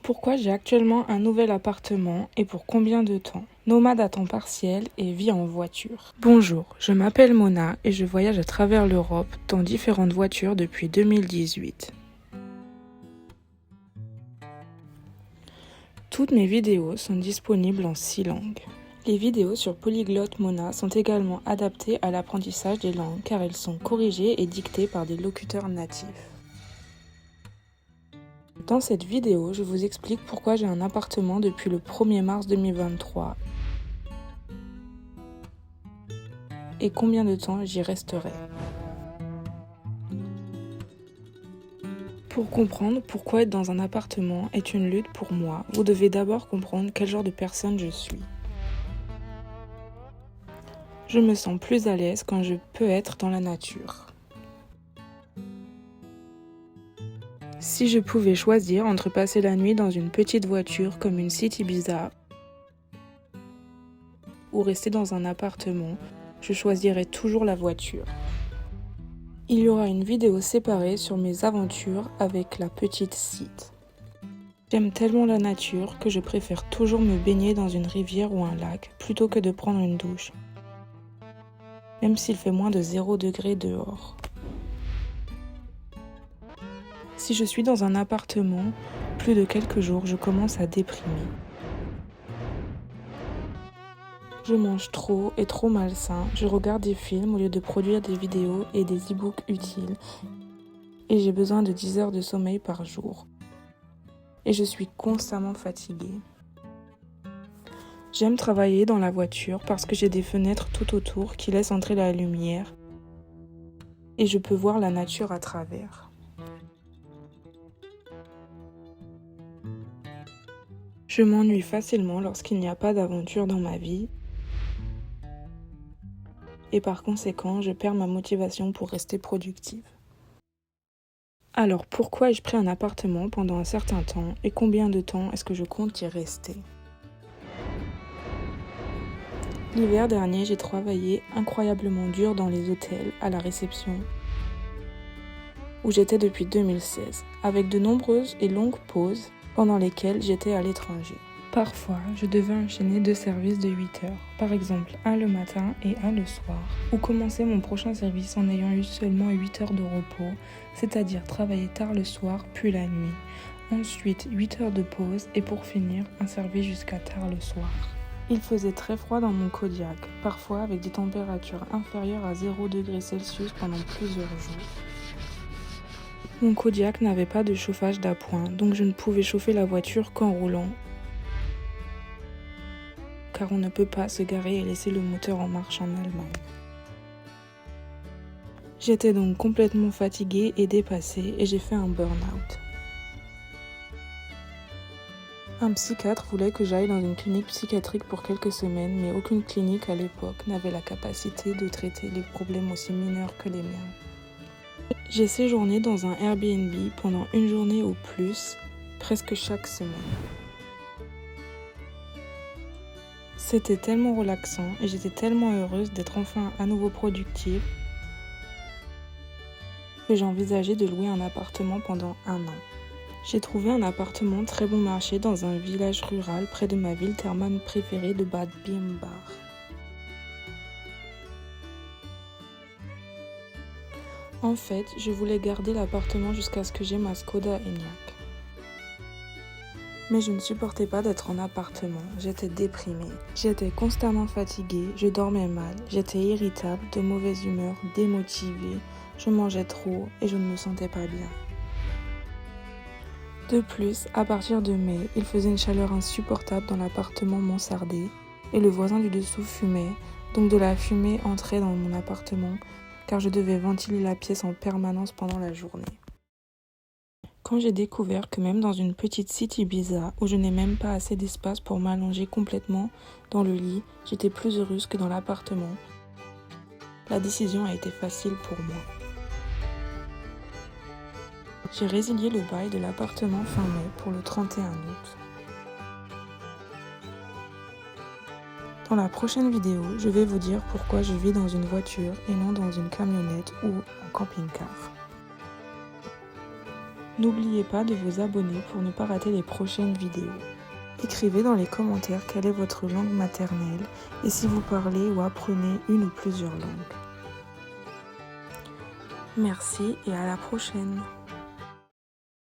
Pourquoi j'ai actuellement un nouvel appartement et pour combien de temps? Nomade à temps partiel et vis en voiture. Bonjour, je m'appelle Mona et je voyage à travers l'Europe dans différentes voitures depuis 2018. Toutes mes vidéos sont disponibles en 6 langues. Les vidéos sur Polyglotte Mona sont également adaptées à l'apprentissage des langues car elles sont corrigées et dictées par des locuteurs natifs. Dans cette vidéo, je vous explique pourquoi j'ai un appartement depuis le 1er mars 2023 et combien de temps j'y resterai. Pour comprendre pourquoi être dans un appartement est une lutte pour moi, vous devez d'abord comprendre quel genre de personne je suis. Je me sens plus à l'aise quand je peux être dans la nature. Si je pouvais choisir entre passer la nuit dans une petite voiture comme une City Ibiza ou rester dans un appartement, je choisirais toujours la voiture. Il y aura une vidéo séparée sur mes aventures avec la petite Cite. J'aime tellement la nature que je préfère toujours me baigner dans une rivière ou un lac plutôt que de prendre une douche, même s'il fait moins de 0 degré dehors. Si je suis dans un appartement, plus de quelques jours, je commence à déprimer. Je mange trop et trop malsain, je regarde des films au lieu de produire des vidéos et des e-books utiles. Et j'ai besoin de 10 heures de sommeil par jour. Et je suis constamment fatiguée. J'aime travailler dans la voiture parce que j'ai des fenêtres tout autour qui laissent entrer la lumière. Et je peux voir la nature à travers. Je m'ennuie facilement lorsqu'il n'y a pas d'aventure dans ma vie. Et par conséquent, je perds ma motivation pour rester productive. Alors pourquoi ai-je pris un appartement pendant un certain temps et combien de temps est-ce que je compte y rester? L'hiver dernier, j'ai travaillé incroyablement dur dans les hôtels à la réception, où j'étais depuis 2016, avec de nombreuses et longues pauses pendant lesquelles j'étais à l'étranger. Parfois, je devais enchaîner 2 services de 8 heures, par exemple un le matin et un le soir, ou commencer mon prochain service en ayant eu seulement 8 heures de repos, c'est-à-dire travailler tard le soir puis la nuit, ensuite 8 heures de pause et pour finir un service jusqu'à tard le soir. Il faisait très froid dans mon Kodiaq, parfois avec des températures inférieures à 0 degré Celsius pendant plusieurs jours. Mon Kodiaq n'avait pas de chauffage d'appoint, donc je ne pouvais chauffer la voiture qu'en roulant, car on ne peut pas se garer et laisser le moteur en marche en Allemagne. J'étais donc complètement fatiguée et dépassée et j'ai fait un burn-out. Un psychiatre voulait que j'aille dans une clinique psychiatrique pour quelques semaines, mais aucune clinique à l'époque n'avait la capacité de traiter les problèmes aussi mineurs que les miens. J'ai séjourné dans un Airbnb pendant une journée ou plus, presque chaque semaine. C'était tellement relaxant et j'étais tellement heureuse d'être enfin à nouveau productive que j'ai envisagé de louer un appartement pendant 1 an. J'ai trouvé un appartement très bon marché dans un village rural près de ma ville thermale préférée de Bad Bimbach. En fait, je voulais garder l'appartement jusqu'à ce que j'aie ma Skoda Enyaq. Mais je ne supportais pas d'être en appartement, j'étais déprimée. J'étais constamment fatiguée, je dormais mal, j'étais irritable, de mauvaise humeur, démotivée, je mangeais trop et je ne me sentais pas bien. De plus, à partir de mai, il faisait une chaleur insupportable dans l'appartement mansardé et le voisin du dessous fumait, donc de la fumée entrait dans mon appartement car je devais ventiler la pièce en permanence pendant la journée. Quand j'ai découvert que même dans une petite City Ibiza où je n'ai même pas assez d'espace pour m'allonger complètement dans le lit, j'étais plus heureuse que dans l'appartement. La décision a été facile pour moi. J'ai résilié le bail de l'appartement fin mai pour le 31 août. Dans la prochaine vidéo, je vais vous dire pourquoi je vis dans une voiture et non dans une camionnette ou en camping-car. N'oubliez pas de vous abonner pour ne pas rater les prochaines vidéos. Écrivez dans les commentaires quelle est votre langue maternelle et si vous parlez ou apprenez une ou plusieurs langues. Merci et à la prochaine.